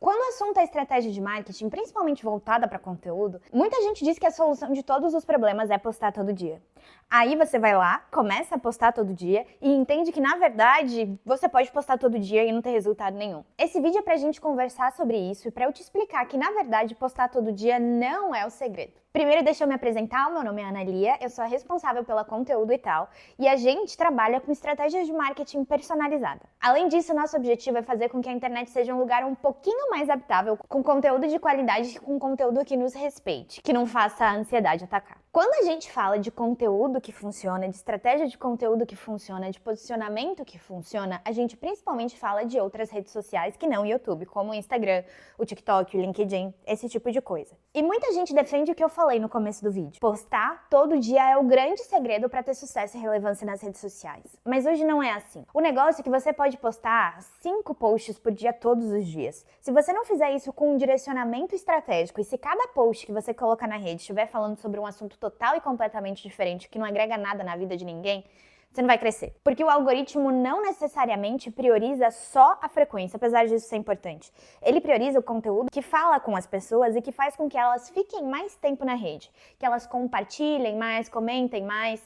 Quando o assunto é estratégia de marketing, principalmente voltada para conteúdo, muita gente diz que a solução de todos os problemas é postar todo dia. Aí você vai lá, começa a postar todo dia e entende que, na verdade, você pode postar todo dia e não ter resultado nenhum. Esse vídeo é pra gente conversar sobre isso e pra eu te explicar que, na verdade, postar todo dia não é o segredo. Primeiro, deixa eu me apresentar, o meu nome é Ana Lia, eu sou a responsável pela conteúdo e tal, e a gente trabalha com estratégias de marketing personalizada. Além disso, nosso objetivo é fazer com que a internet seja um lugar um pouquinho mais habitável, com conteúdo de qualidade, com conteúdo que nos respeite, que não faça a ansiedade atacar. Quando a gente fala de conteúdo que funciona, de estratégia de conteúdo que funciona, de posicionamento que funciona, a gente principalmente fala de outras redes sociais que não o YouTube, como o Instagram, o TikTok, o LinkedIn, esse tipo de coisa. E muita gente defende o que eu falei no começo do vídeo. Postar todo dia é o grande segredo para ter sucesso e relevância nas redes sociais. Mas hoje não é assim. O negócio é que você pode postar 5 posts por dia todos os dias. Se você não fizer isso com um direcionamento estratégico e se cada post que você coloca na rede estiver falando sobre um assunto total e completamente diferente, que não agrega nada na vida de ninguém, você não vai crescer. Porque o algoritmo não necessariamente prioriza só a frequência, apesar disso ser importante. Ele prioriza o conteúdo que fala com as pessoas e que faz com que elas fiquem mais tempo na rede. Que elas compartilhem mais, comentem mais,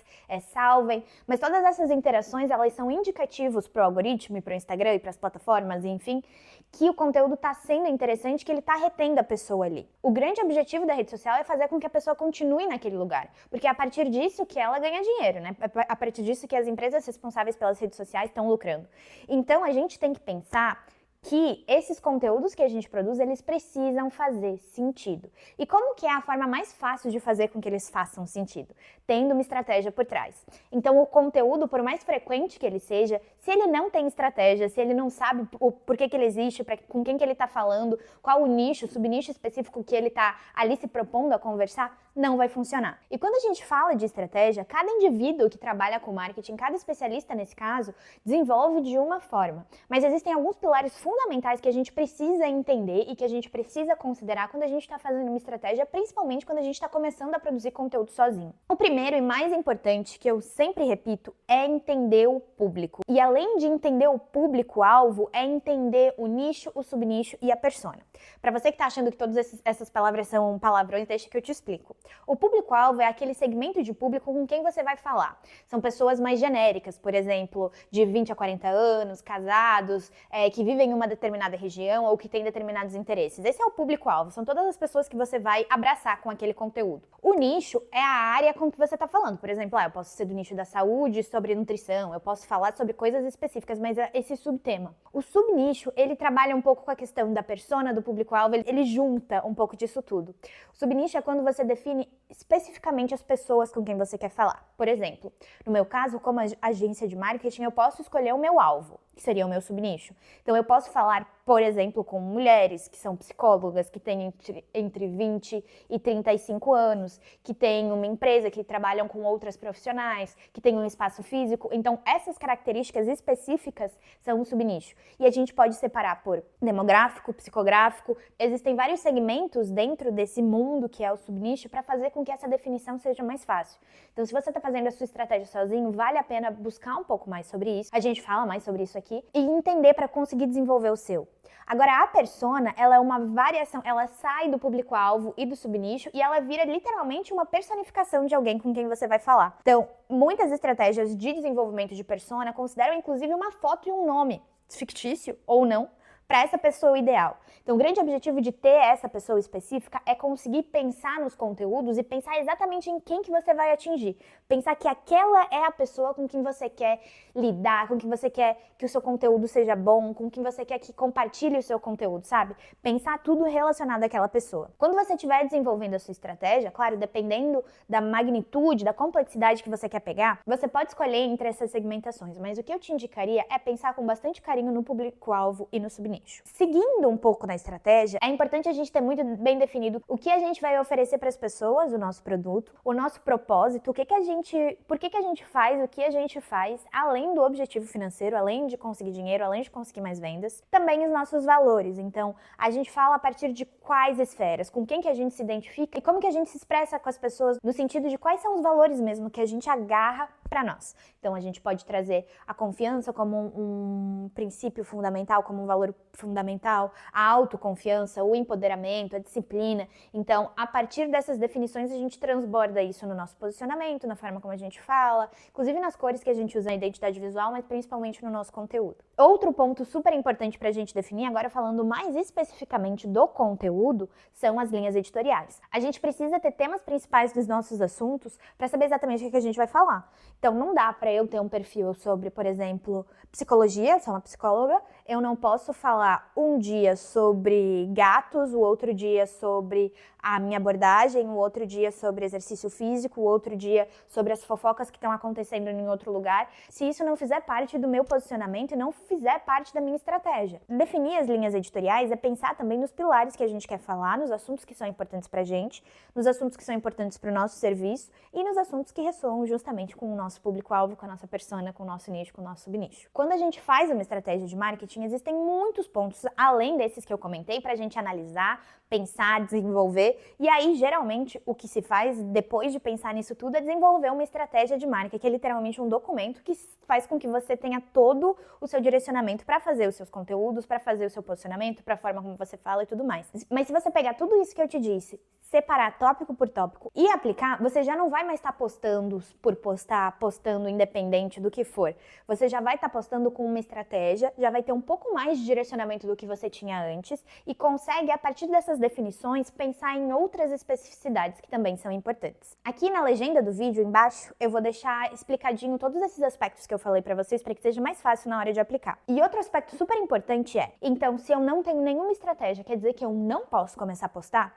salvem. Mas todas essas interações, elas são indicativos para o algoritmo e para o Instagram e para as plataformas, enfim, que o conteúdo está sendo interessante, que ele está retendo a pessoa ali. O grande objetivo da rede social é fazer com que a pessoa continue naquele lugar. Porque é a partir disso que ela ganha dinheiro, né? A partir disso que as empresas responsáveis pelas redes sociais estão lucrando. Então, a gente tem que pensar que esses conteúdos que a gente produz, eles precisam fazer sentido. E como que é a forma mais fácil de fazer com que eles façam sentido? Tendo uma estratégia por trás. Então, o conteúdo, por mais frequente que ele seja, se ele não tem estratégia, se ele não sabe o porquê que ele existe, com quem que ele está falando, qual o nicho, o subnicho específico que ele está ali se propondo a conversar, não vai funcionar. E quando a gente fala de estratégia, cada indivíduo que trabalha com marketing, cada especialista nesse caso, desenvolve de uma forma. Mas existem alguns pilares fundamentais que a gente precisa entender e que a gente precisa considerar quando a gente está fazendo uma estratégia, principalmente quando a gente está começando a produzir conteúdo sozinho. O primeiro e mais importante, que eu sempre repito, é entender o público. E além de entender o público-alvo, é entender o nicho, o subnicho e a persona. Para você que está achando que todas essas palavras são palavrões, deixa que eu te explico. O público-alvo é aquele segmento de público com quem você vai falar. São pessoas mais genéricas, por exemplo, de 20 a 40 anos, casados, que vivem em uma determinada região ou que têm determinados interesses. Esse é o público-alvo, são todas as pessoas que você vai abraçar com aquele conteúdo. O nicho é a área com que você está falando. Por exemplo, eu posso ser do nicho da saúde, sobre nutrição, eu posso falar sobre coisas específicas, mas é esse subtema. O subnicho, ele trabalha um pouco com a questão da persona, do público-alvo, ele junta um pouco disso tudo. O subnicho é quando você define especificamente as pessoas com quem você quer falar. Por exemplo, no meu caso, como agência de marketing, eu posso escolher o meu alvo, que seria o meu subnicho. Então, eu posso falar, por exemplo, com mulheres que são psicólogas, que têm entre 20 e 35 anos, que têm uma empresa, que trabalham com outras profissionais, que têm um espaço físico. Então, essas características específicas são um subnicho. E a gente pode separar por demográfico, psicográfico. Existem vários segmentos dentro desse mundo que é o subnicho para fazer com que essa definição seja mais fácil. Então, se você está fazendo a sua estratégia sozinho, vale a pena buscar um pouco mais sobre isso. A gente fala mais sobre isso aqui e entender para conseguir desenvolver o seu. Agora, a persona, ela é uma variação, ela sai do público-alvo e do subnicho e ela vira literalmente uma personificação de alguém com quem você vai falar. Então, muitas estratégias de desenvolvimento de persona consideram inclusive uma foto e um nome, fictício ou não, para essa pessoa ideal. Então, o grande objetivo de ter essa pessoa específica é conseguir pensar nos conteúdos e pensar exatamente em quem que você vai atingir. Pensar que aquela é a pessoa com quem você quer lidar, com quem você quer que o seu conteúdo seja bom, com quem você quer que compartilhe o seu conteúdo, sabe? Pensar tudo relacionado àquela pessoa. Quando você estiver desenvolvendo a sua estratégia, claro, dependendo da magnitude, da complexidade que você quer pegar, você pode escolher entre essas segmentações, mas o que eu te indicaria é pensar com bastante carinho no público-alvo e no subnicho. Seguindo um pouco na estratégia, é importante a gente ter muito bem definido o que a gente vai oferecer para as pessoas, o nosso produto, o nosso propósito, por que que a gente faz o que a gente faz, além do objetivo financeiro, além de conseguir dinheiro, além de conseguir mais vendas, também os nossos valores. Então, a gente fala a partir de quais esferas, com quem que a gente se identifica e como que a gente se expressa com as pessoas no sentido de quais são os valores mesmo que a gente agarra para nós. Então, a gente pode trazer a confiança como um princípio fundamental, como um valor fundamental, a autoconfiança, o empoderamento, a disciplina. Então, a partir dessas definições, a gente transborda isso no nosso posicionamento, na forma como a gente fala, inclusive nas cores que a gente usa na identidade visual, mas principalmente no nosso conteúdo. Outro ponto super importante para a gente definir, agora falando mais especificamente do conteúdo, são as linhas editoriais. A gente precisa ter temas principais dos nossos assuntos para saber exatamente o que a gente vai falar. Então, não dá para eu ter um perfil sobre, por exemplo, psicologia, sou uma psicóloga, eu não posso falar um dia sobre gatos, o outro dia sobre a minha abordagem, o outro dia sobre exercício físico, o outro dia sobre as fofocas que estão acontecendo em outro lugar, se isso não fizer parte do meu posicionamento e não fizer parte da minha estratégia. Definir as linhas editoriais é pensar também nos pilares que a gente quer falar, nos assuntos que são importantes pra gente, nos assuntos que são importantes para o nosso serviço e nos assuntos que ressoam justamente com o nosso público-alvo, com a nossa persona, com o nosso nicho, com o nosso subnicho. Quando a gente faz uma estratégia de marketing, existem muitos pontos, além desses que eu comentei, pra gente analisar, pensar, desenvolver. E aí, geralmente, o que se faz depois de pensar nisso tudo é desenvolver uma estratégia de marca, que é literalmente um documento que faz com que você tenha todo o seu direcionamento para fazer os seus conteúdos, para fazer o seu posicionamento, para a forma como você fala e tudo mais. Mas se você pegar tudo isso que eu te disse, separar tópico por tópico e aplicar, você já não vai mais estar postando por postar, postando independente do que for. Você já vai estar postando com uma estratégia, já vai ter um pouco mais de direcionamento do que você tinha antes e consegue, a partir dessas definições, pensar em outras especificidades que também são importantes. Aqui na legenda do vídeo, embaixo, eu vou deixar explicadinho todos esses aspectos que eu falei pra vocês para que seja mais fácil na hora de aplicar. E outro aspecto super importante é, então, se eu não tenho nenhuma estratégia, quer dizer que eu não posso começar a postar?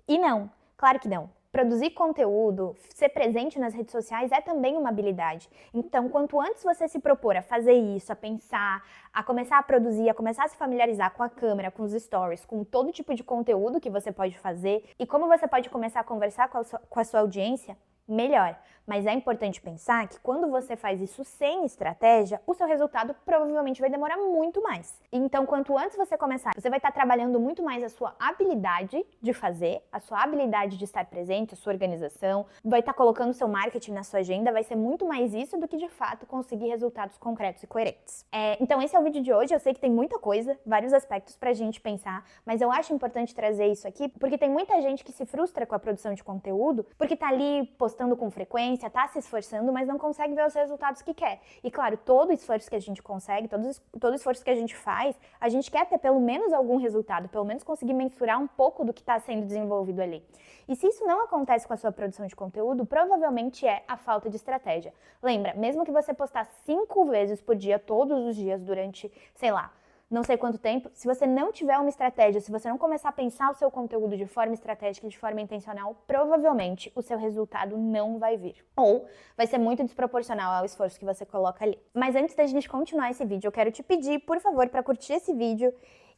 E não, claro que não. Produzir conteúdo, ser presente nas redes sociais é também uma habilidade. Então, quanto antes você se propor a fazer isso, a pensar, a começar a produzir, a começar a se familiarizar com a câmera, com os stories, com todo tipo de conteúdo que você pode fazer e como você pode começar a conversar com a sua audiência, melhor. Mas é importante pensar que quando você faz isso sem estratégia, o seu resultado provavelmente vai demorar muito mais. Então, quanto antes você começar, você vai estar trabalhando muito mais a sua habilidade de fazer, a sua habilidade de estar presente, a sua organização, vai estar colocando o seu marketing na sua agenda, vai ser muito mais isso do que, de fato, conseguir resultados concretos e coerentes. Então, esse é o vídeo de hoje. Eu sei que tem muita coisa, vários aspectos pra gente pensar, mas eu acho importante trazer isso aqui, porque tem muita gente que se frustra com a produção de conteúdo, porque tá ali postando com frequência, tá se esforçando, mas não consegue ver os resultados que quer. E claro, todo esforço que a gente consegue, todo esforço que a gente faz, a gente quer ter pelo menos algum resultado, pelo menos conseguir mensurar um pouco do que está sendo desenvolvido ali. E se isso não acontece com a sua produção de conteúdo, provavelmente é a falta de estratégia. Lembra, mesmo que você postar 5 vezes por dia, todos os dias, durante, sei lá, não sei quanto tempo, se você não tiver uma estratégia, se você não começar a pensar o seu conteúdo de forma estratégica, de forma intencional, provavelmente o seu resultado não vai vir. Ou vai ser muito desproporcional ao esforço que você coloca ali. Mas antes da gente continuar esse vídeo, eu quero te pedir, por favor, para curtir esse vídeo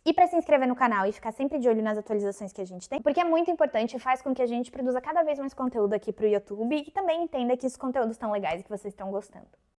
e para se inscrever no canal e ficar sempre de olho nas atualizações que a gente tem, porque é muito importante e faz com que a gente produza cada vez mais conteúdo aqui pro YouTube e que também entenda que esses conteúdos estão legais e que vocês estão gostando.